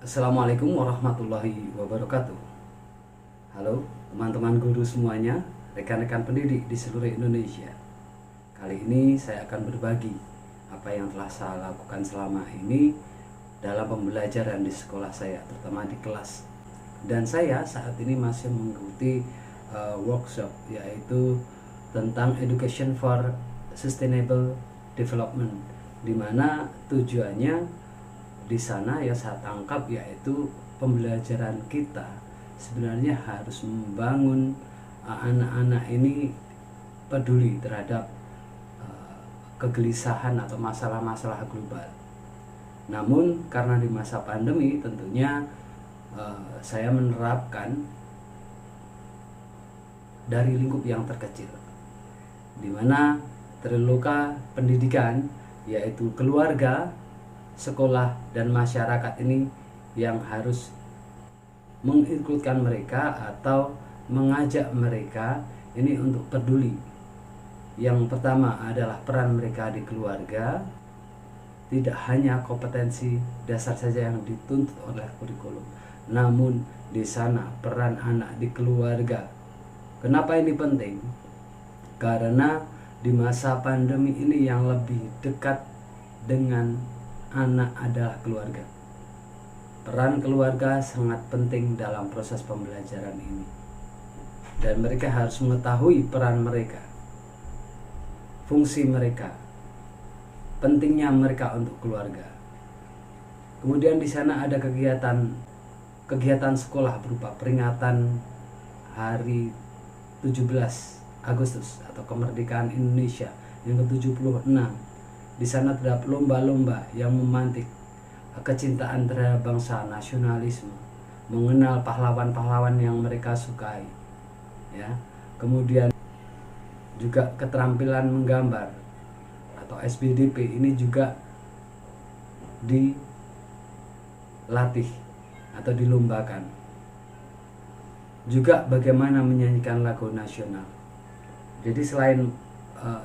Assalamualaikum warahmatullahi wabarakatuh. Halo teman-teman guru semuanya, rekan-rekan pendidik di seluruh Indonesia. Kali ini saya akan berbagi apa yang telah saya lakukan selama ini dalam pembelajaran di sekolah saya, terutama di kelas. Dan saya saat ini masih mengikuti workshop, yaitu tentang Education for Sustainable Development, di mana tujuannya di sana ya saya tangkap yaitu pembelajaran kita sebenarnya harus membangun anak-anak ini peduli terhadap kegelisahan atau masalah-masalah global. Namun karena di masa pandemi tentunya saya menerapkan dari lingkup yang terkecil, di mana terluka pendidikan yaitu keluarga, sekolah, dan masyarakat ini yang harus menginkludkan mereka atau mengajak mereka ini untuk peduli. Yang pertama adalah peran mereka di keluarga. Tidak hanya kompetensi dasar saja yang dituntut oleh kurikulum, namun di sana peran anak di keluarga. Kenapa ini penting? Karena di masa pandemi ini yang lebih dekat dengan anak adalah keluarga. Peran keluarga sangat penting dalam proses pembelajaran ini, dan mereka harus mengetahui peran mereka, fungsi mereka, pentingnya mereka untuk keluarga. Kemudian di sana ada kegiatan sekolah berupa peringatan Hari 17 Agustus atau kemerdekaan Indonesia yang ke-76. Di sana terdapat lomba-lomba yang memantik kecintaan terhadap bangsa, nasionalisme, mengenal pahlawan-pahlawan yang mereka sukai, ya. Kemudian juga keterampilan menggambar atau SBDP ini juga dilatih atau dilombakan. Juga bagaimana menyanyikan lagu nasional. Jadi selain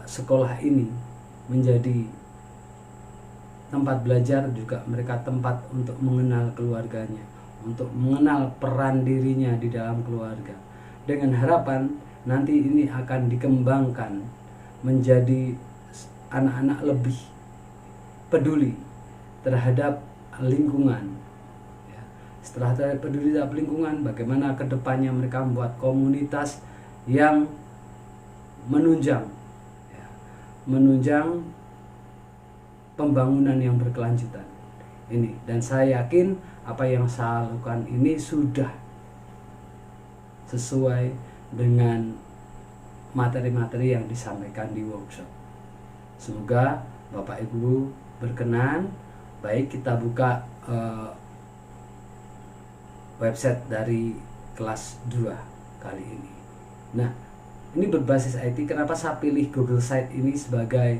sekolah ini menjadi tempat belajar, juga mereka tempat untuk mengenal keluarganya, untuk mengenal peran dirinya di dalam keluarga, dengan harapan nanti ini akan dikembangkan menjadi anak-anak lebih peduli terhadap lingkungan. Setelah peduli terhadap lingkungan, bagaimana kedepannya mereka membuat komunitas yang menunjang pembangunan yang berkelanjutan ini. Dan saya yakin apa yang saya lakukan ini sudah sesuai dengan materi-materi yang disampaikan di workshop. Semoga Bapak Ibu berkenan. Baik, kita buka website dari kelas 2 kali ini. Nah, ini berbasis IT. Kenapa saya pilih Google Site ini sebagai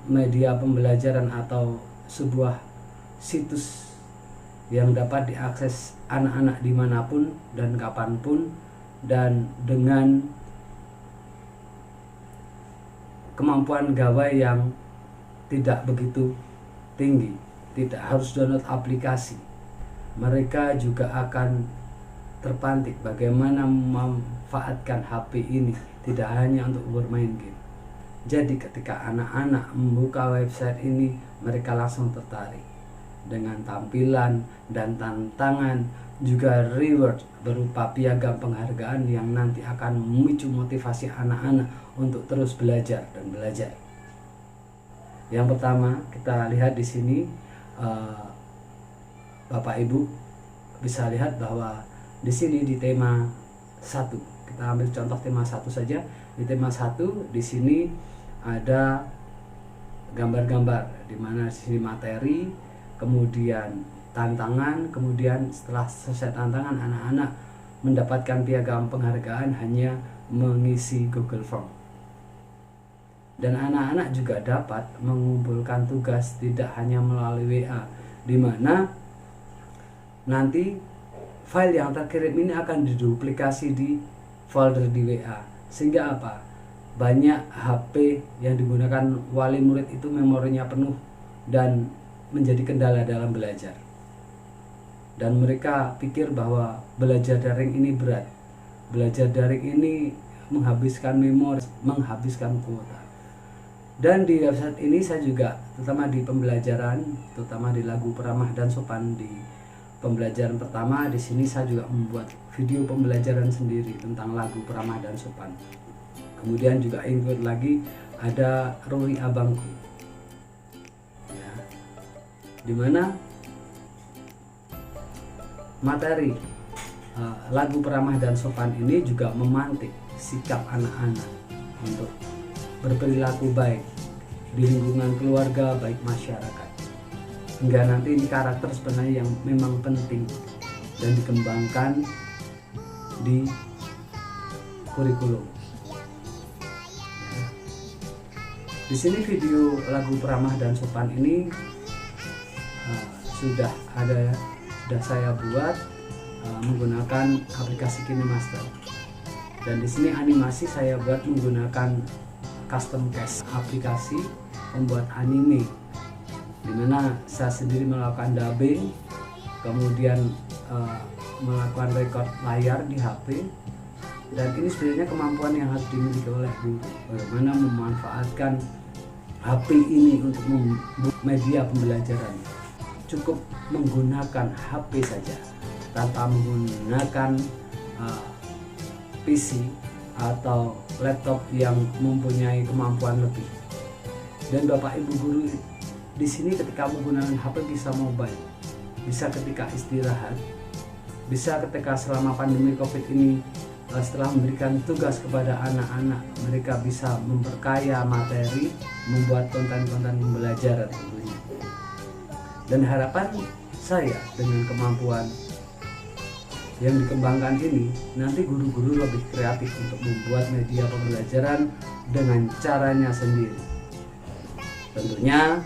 media pembelajaran atau sebuah situs yang dapat diakses anak-anak dimanapun dan kapanpun, dan dengan kemampuan gawai yang tidak begitu tinggi, tidak harus download aplikasi. Mereka juga akan terpantik bagaimana memanfaatkan HP ini tidak hanya untuk bermain game. Jadi ketika anak-anak membuka website ini, mereka langsung tertarik dengan tampilan dan tantangan, juga reward berupa piagam penghargaan yang nanti akan memicu motivasi anak-anak untuk terus belajar dan belajar. Yang pertama kita lihat di sini, Bapak Ibu bisa lihat bahwa di sini di tema 1, kita ambil contoh tema 1 saja. Di tema 1 di sini ada gambar-gambar, di mana di sini materi, kemudian tantangan, kemudian setelah selesai tantangan anak-anak mendapatkan piagam penghargaan hanya mengisi Google Form. Dan anak-anak juga dapat mengumpulkan tugas tidak hanya melalui WA, di mana nanti file yang terkirim ini akan diduplikasi di folder di WA. Sehingga apa? Banyak HP yang digunakan wali murid itu memorinya penuh dan menjadi kendala dalam belajar. dan mereka pikir bahwa belajar daring ini berat, belajar daring ini menghabiskan memori, menghabiskan kuota. Dan di website ini saya juga, terutama di pembelajaran, terutama di lagu peramah dan sopan, di pembelajaran pertama di sini saya juga membuat video pembelajaran sendiri tentang lagu peramah dan sopan. Kemudian juga include lagi ada Ruri Abangku, ya, dimana materi lagu peramah dan sopan ini juga memantik sikap anak-anak untuk berperilaku baik di lingkungan keluarga, baik masyarakat, hingga nanti ini karakter sebenarnya yang memang penting dan dikembangkan di kurikulum. Di sini video lagu peramah dan sopan ini sudah saya buat menggunakan aplikasi KineMaster, dan di sini animasi saya buat menggunakan custom cast aplikasi pembuat anime, dimana saya sendiri melakukan dubbing, kemudian melakukan record layar di HP. Dan ini sebenarnya kemampuan yang harus dimiliki oleh guru, bagaimana memanfaatkan HP ini untuk media pembelajaran. Cukup menggunakan HP saja tanpa menggunakan PC atau laptop yang mempunyai kemampuan lebih. Dan Bapak Ibu guru di sini ketika menggunakan HP bisa mobile, bisa ketika istirahat, bisa ketika selama pandemi Covid ini, setelah memberikan tugas kepada anak-anak, mereka bisa memperkaya materi, membuat konten-konten pembelajaran tentunya. Dan harapan saya dengan kemampuan yang dikembangkan ini, nanti guru-guru lebih kreatif untuk membuat media pembelajaran dengan caranya sendiri. Tentunya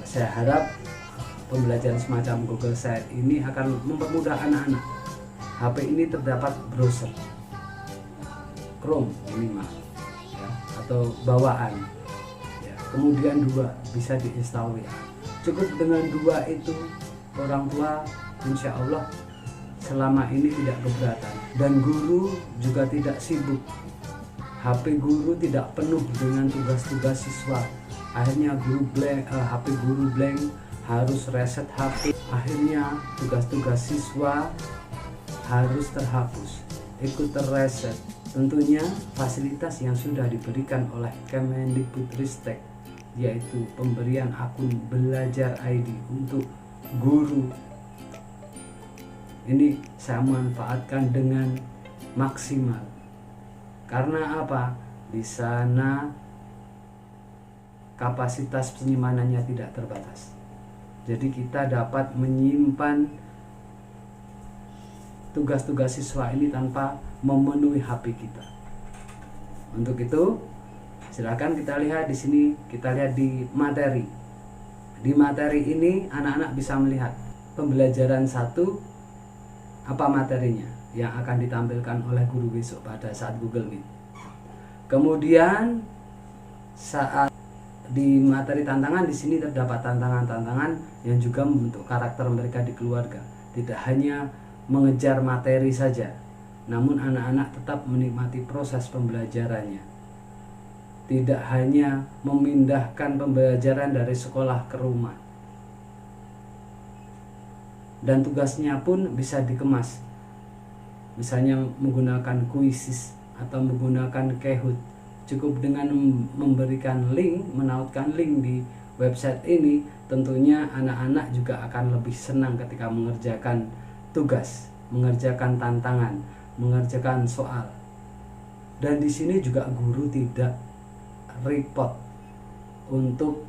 saya harap pembelajaran semacam Google Site ini akan mempermudah anak-anak. HP ini terdapat browser Chrome minimal, ya, atau bawaan, ya. Kemudian 2 bisa diinstal WA. Cukup dengan 2 itu orang tua insya Allah selama ini tidak keberatan, dan guru juga tidak sibuk. HP guru tidak penuh dengan tugas-tugas siswa. Akhirnya guru blank, HP guru blank, harus reset HP. Akhirnya tugas-tugas siswa harus terhapus, ikut terreset. Tentunya fasilitas yang sudah diberikan oleh Kemendikbudristek, yaitu pemberian akun belajar ID untuk guru, ini saya manfaatkan dengan maksimal. Karena apa? Di sana kapasitas penyimpanannya tidak terbatas. Jadi kita dapat menyimpan tugas-tugas siswa ini tanpa memenuhi HP kita. Untuk itu, silakan kita lihat di sini, kita lihat di materi. Di materi ini anak-anak bisa melihat pembelajaran 1 apa materinya yang akan ditampilkan oleh guru besok pada saat Google Meet. Kemudian saat di materi tantangan, di sini terdapat tantangan-tantangan yang juga membentuk karakter mereka di keluarga. Tidak hanya mengejar materi saja, namun anak-anak tetap menikmati proses pembelajarannya. Tidak hanya memindahkan pembelajaran dari sekolah ke rumah. Dan tugasnya pun bisa dikemas, misalnya menggunakan kuisis atau menggunakan Kahoot. Cukup dengan memberikan link, menautkan link di website ini, tentunya anak-anak juga akan lebih senang ketika mengerjakan tugas, mengerjakan tantangan, mengerjakan soal. Dan di sini juga guru tidak repot untuk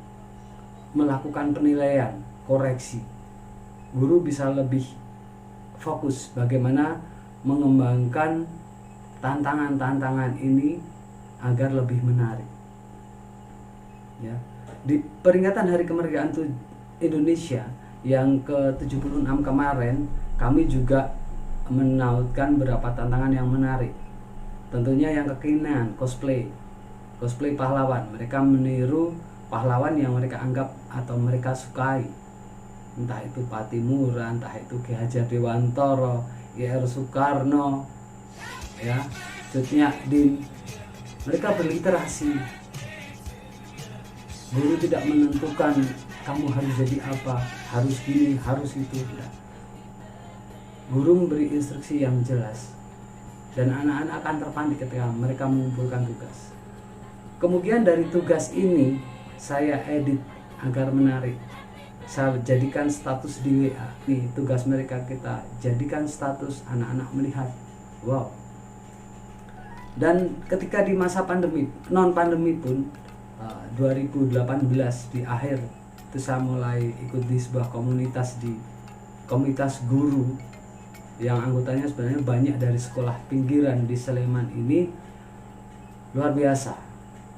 melakukan penilaian, koreksi. Guru bisa lebih fokus bagaimana mengembangkan tantangan-tantangan ini agar lebih menarik. Ya. Di peringatan Hari Kemerdekaan Indonesia yang ke-76 kemarin, kami juga menautkan beberapa tantangan yang menarik. Tentunya yang kekinian, cosplay pahlawan. Mereka meniru pahlawan yang mereka anggap atau mereka sukai. entah itu Patimura, entah itu Ki Hajar Dewantara, IR Soekarno, ya, Cut Nyak-Dien, mereka berliterasi. Guru tidak menentukan kamu harus jadi apa, harus gini, harus itu, tidak. Guru memberi instruksi yang jelas, dan anak-anak akan terpantik ketika mereka mengumpulkan tugas. Kemudian dari tugas ini saya edit agar menarik. Saya jadikan status di WA. Nih, tugas mereka kita jadikan status, anak-anak melihat. Wow. Dan ketika di masa pandemi, non pandemi pun 2018 di akhir itu saya mulai ikut di sebuah komunitas guru yang anggotanya sebenarnya banyak dari sekolah pinggiran di Sleman ini. Luar biasa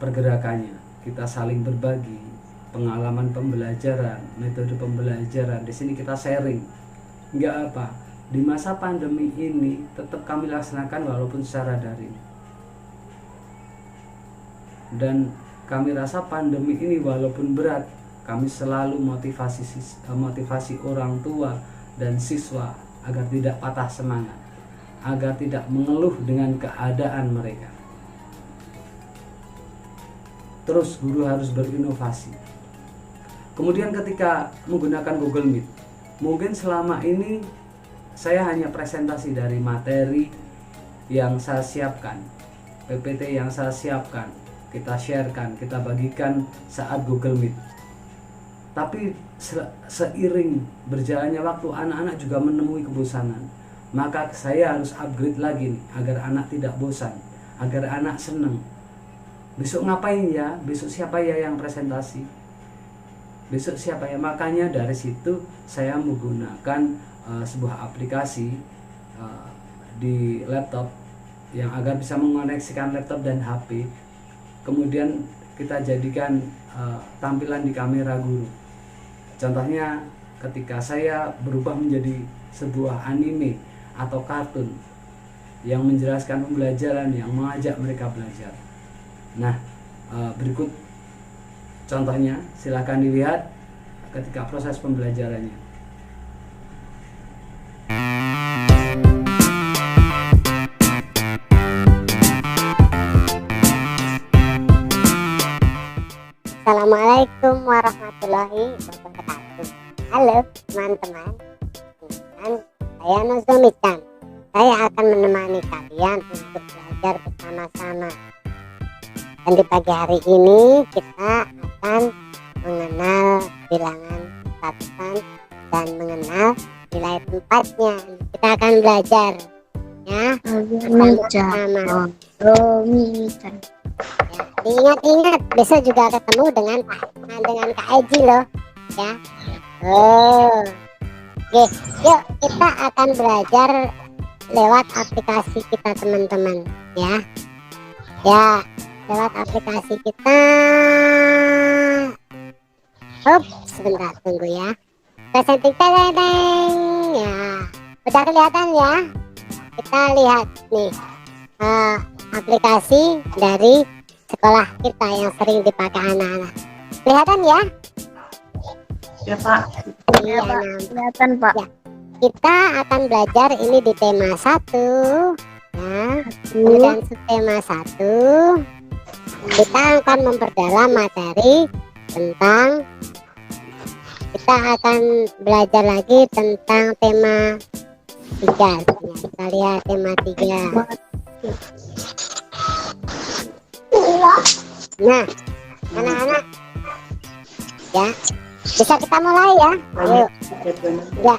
pergerakannya. Kita saling berbagi pengalaman pembelajaran, metode pembelajaran. Di sini kita sharing. Enggak apa. Di masa pandemi ini tetap kami laksanakan walaupun secara daring. Dan kami rasa pandemi ini walaupun berat, kami selalu motivasi orang tua dan siswa agar tidak patah semangat, agar tidak mengeluh dengan keadaan mereka. Terus guru harus berinovasi. Kemudian ketika menggunakan Google Meet, mungkin selama ini saya hanya presentasi dari materi yang saya siapkan, PPT yang saya siapkan, kita sharekan, kita bagikan saat Google Meet. Tapi seiring berjalannya waktu, anak-anak juga menemui kebosanan. Maka saya harus upgrade lagi nih, agar anak tidak bosan, agar anak senang. Besok ngapain ya? Besok siapa ya yang presentasi? Besok siapa ya? Makanya dari situ saya menggunakan sebuah aplikasi di laptop yang agar bisa mengoneksikan laptop dan HP. Kemudian kita jadikan tampilan di kamera guru. Contohnya ketika saya berubah menjadi sebuah anime atau kartun yang menjelaskan pembelajaran, yang mengajak mereka belajar. Nah, berikut contohnya, silakan dilihat ketika proses pembelajarannya. Assalamualaikum warahmatullahi wabarakatuh. Halo teman-teman, dan saya Nozomi-chan. Saya akan menemani kalian untuk belajar bersama-sama. Dan di pagi hari ini kita akan mengenal bilangan ratusan dan mengenal nilai tempatnya. Kita akan belajar ya bersama-sama. Ya, ingat besok juga ketemu dengan Kak Eji loh ya. Oke, yuk kita akan belajar lewat aplikasi kita teman-teman ya. Lewat aplikasi kita. Sebentar tunggu ya. Presenting ya. Udah kelihatan ya. Kita lihat nih aplikasi dari sekolah kita yang sering dipakai anak-anak. Kelihatan ya? Ya Pak. Iya, Pak. Kelihatan Pak. Ya. Kita akan belajar ini di tema 1 ya. Kemudian subtema 1 kita akan memperdalam materi tentang, kita akan belajar lagi tentang tema 3. Kita lihat tema 3. Nah, anak-anak ya, bisa kita mulai ya. Yuk. Ya,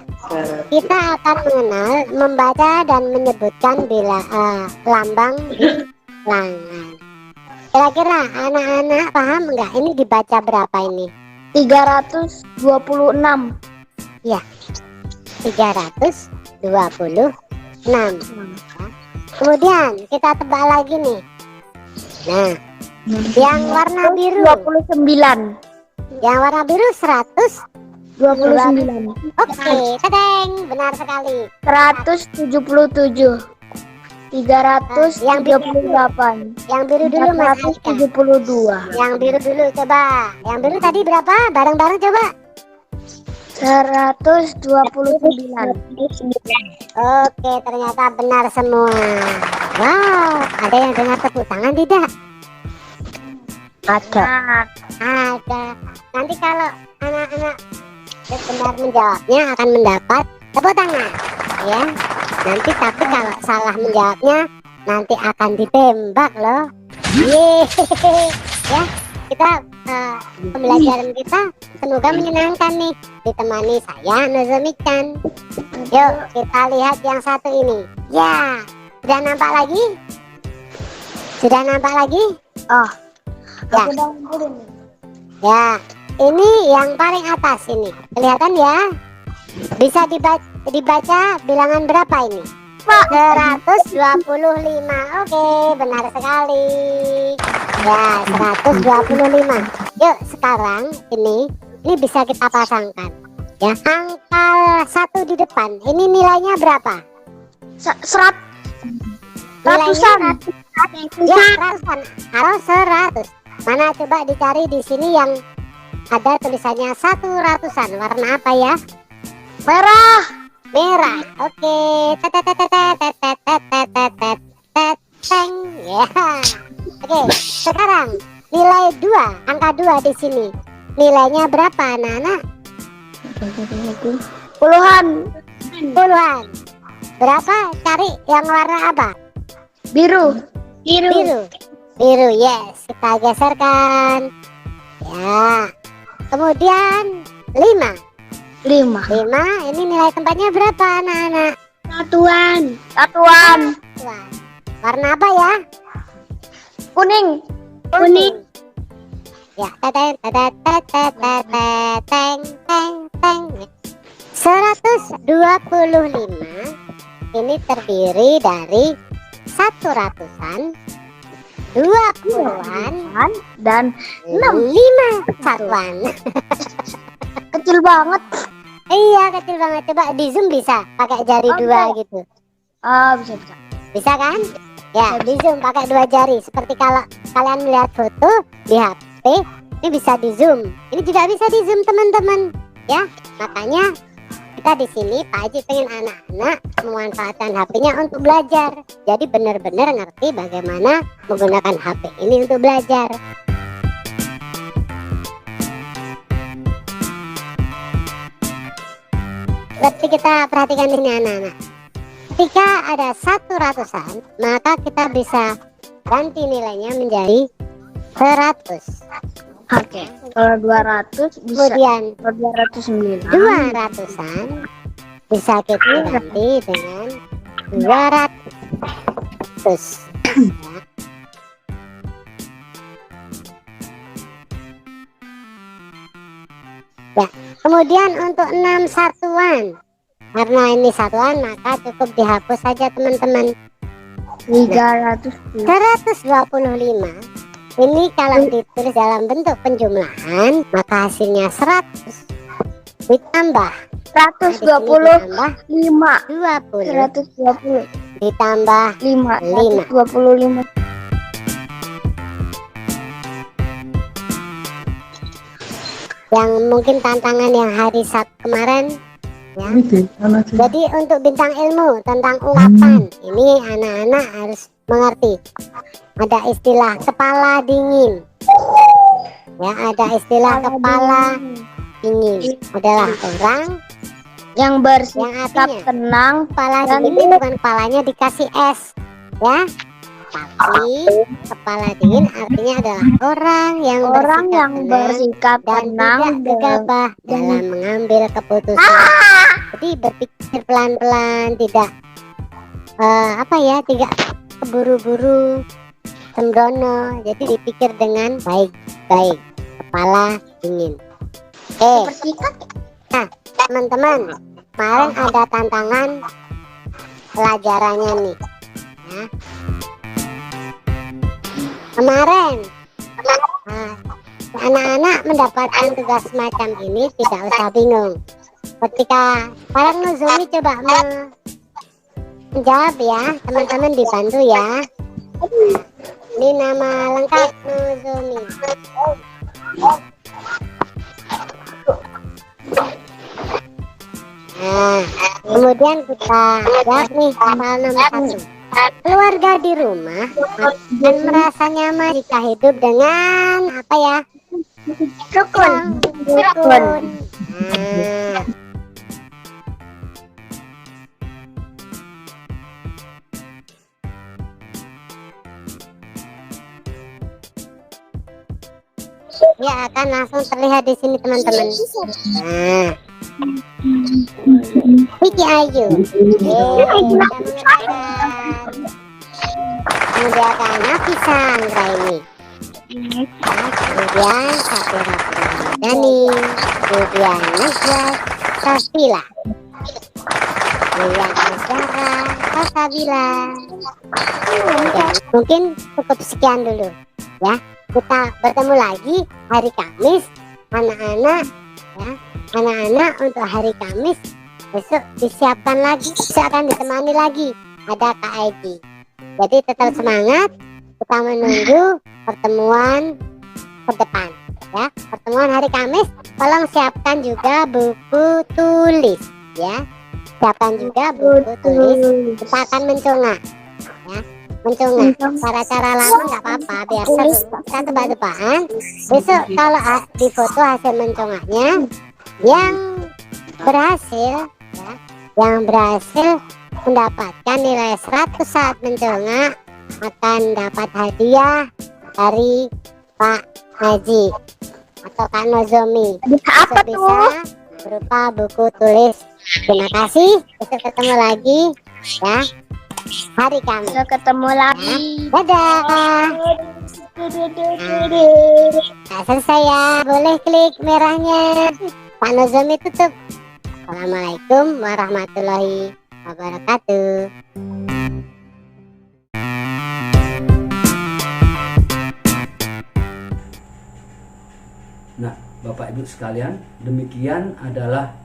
kita akan mengenal, membaca dan menyebutkan lambang bilangan. Kira-kira anak-anak paham nggak ini dibaca berapa ini? 326. Ya, 326. Ya. Kemudian kita tebak lagi nih. Nah, yang warna biru 29. Yang warna biru 29. Oke, tadeng, benar sekali. 177. 338. Yang biru dulu Mas Aika. 472. Yang biru dulu coba. Yang biru tadi berapa? Bareng-bareng coba. 129. Oke, ternyata benar semua. Wow, ada yang dengar tepuk tangan tidak? Ada. Ada. Nanti kalau anak-anak benar menjawabnya akan mendapat tepuk tangan, ya. Nanti tapi kalau salah menjawabnya nanti akan ditembak loh. Yeay. Ya, kita pembelajaran kita semoga menyenangkan nih, ditemani saya Nozomi-chan. Yuk kita lihat yang satu ini. Ya, sudah nampak lagi? Sudah nampak lagi? Oh, Ya. aku udah ngumpulin. Ya, ini yang paling atas ini. Kelihatan ya? Bisa dibaca bilangan berapa ini? 125. Oke, benar sekali. Ya, 125. Yuk, sekarang ini bisa kita pasangkan. Ya, angka 1 di depan. Ini nilainya berapa? Ratusan. Ya, ratusan atau 100. Mana coba dicari di sini yang ada tulisannya 100-an. Warna apa ya? Merah. Merah. Oke. Teng. Ya. Oke, sekarang nilai 2, angka 2 di sini. Nilainya berapa, anak-anak? Puluhan. Puluhan. Berapa? Cari yang warna apa? Biru. Biru. Biru, yes. Kita geserkan. Ya. Kemudian 5. 5. Ini nilai tempatnya berapa, anak-anak? Satuan. Wah. Warna apa ya? Kuning. Ya, teng. 125 ini terdiri dari 100-an, 20-an, Dan 5 satuan. kecil banget. Iya, kecil banget. Coba di zoom bisa pakai jari 2 gitu. Bisa. Bisa kan? Ya, di zoom pakai 2 jari. Seperti kalau kalian melihat foto di HP, ini bisa di zoom. Ini juga bisa di zoom, teman-teman. Ya, makanya kita di sini Pak Haji pengen anak-anak memanfaatkan HP-nya untuk belajar. Jadi benar-benar ngerti bagaimana menggunakan HP ini untuk belajar. Berarti kita perhatikan ini anak-anak. Ketika ada 100-an, maka kita bisa ganti nilainya menjadi 100. Oke. Kalau 200 bisa. Kemudian Kalau 209. 200-an bisa kita ganti dengan 200. Ya, kemudian untuk 6 satuan, karena ini satuan maka cukup dihapus saja teman-teman. 300. 125 ini kalau ditulis dalam bentuk penjumlahan maka hasilnya 100 ditambah 125. 20 ditambah 5. 5. 125. Yang mungkin tantangan yang hari Sabtu kemarin ya. Jadi untuk bintang ilmu tentang ungkapan ini anak-anak harus mengerti. Ada istilah kepala dingin. Ya, ada istilah kepala dingin adalah orang Yang bersikap artinya tenang. kepala dan dingin ini bukan kepalanya dikasih es, ya. Tapi kepala dingin artinya adalah orang yang bersikap dan tenang tidak gegabah dalam mengambil keputusan. Jadi berpikir pelan-pelan, tidak tidak keburu-buru, sembrono. Jadi dipikir dengan baik-baik, kepala dingin. Nah, teman-teman, kemarin ada tantangan pelajarannya nih. Ya. Kemarin anak-anak mendapatkan tugas semacam ini tidak usah bingung. Ketika sekarang Nozomi coba menjawab ya, teman-teman dibantu ya. Ini nama lengkap Nozomi. Nah, kemudian kita lihat nih soal nomor 1. Keluarga di rumah akan merasa nyaman jika hidup dengan apa ya? Rukun. Rukun. Nah, ya akan langsung terlihat di sini teman-teman. Nah, Vicky Ayu, kemudian Nafisa Anggraini, kemudian Safira Dani, kemudian Najwa Safila, kemudian Asyara Salsabila. Ya, mungkin cukup sekian dulu ya. Kita bertemu lagi hari Kamis, anak-anak ya. Anak-anak untuk hari Kamis besok disiapkan lagi, akan ditemani lagi ada Kak Aidi. Jadi tetap semangat, kita menunggu pertemuan ke depan ya. Pertemuan hari Kamis, tolong siapkan juga buku tulis ya. Siapkan juga buku tulis, kita akan mencongak ya. Mencongak cara-cara lama nggak apa-apa, biar seru. Kita tebak-tebakan besok kalau di foto hasil mencongaknya yang berhasil ya, yang berhasil mendapatkan nilai 100 saat mencongak akan dapat hadiah dari Pak Haji atau Kak Nozomi. Apa tuh? Bisa berupa buku tulis. Terima kasih, besok ketemu lagi ya hari Kamis. Bisa ketemu lagi. Dadah. Nah, selesai ya, boleh klik merahnya. Pak Nozomi tutup. Assalamualaikum warahmatullahi wabarakatuh. Nah, Bapak Ibu sekalian, demikian adalah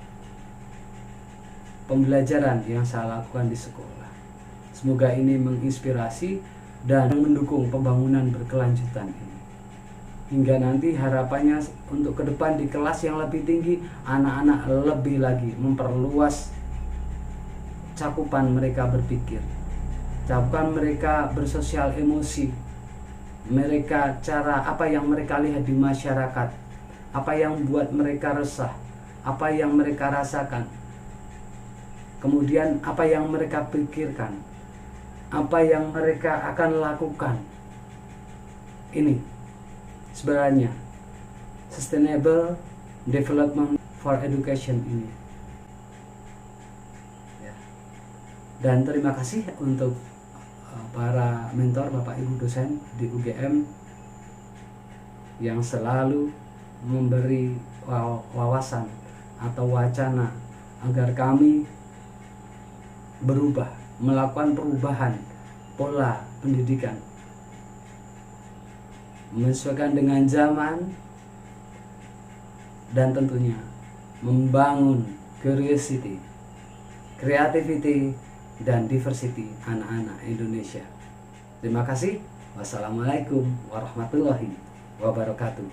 pembelajaran yang saya lakukan di sekolah. Semoga ini menginspirasi dan mendukung pembangunan berkelanjutan ini. Hingga nanti harapannya untuk ke depan di kelas yang lebih tinggi, anak-anak lebih lagi memperluas cakupan mereka berpikir, cakupan mereka bersosial emosi, mereka cara apa yang mereka lihat di masyarakat, apa yang buat mereka resah, apa yang mereka rasakan, kemudian apa yang mereka pikirkan, apa yang mereka akan lakukan. Ini sebenarnya Sustainable Development for Education ini ya. Dan terima kasih untuk para mentor Bapak Ibu dosen di UGM yang selalu memberi wawasan atau wacana agar kami berubah, melakukan perubahan pola pendidikan menyesuaikan dengan zaman, dan tentunya membangun curiosity, creativity, dan diversity anak-anak Indonesia. Terima kasih. Wassalamualaikum warahmatullahi wabarakatuh.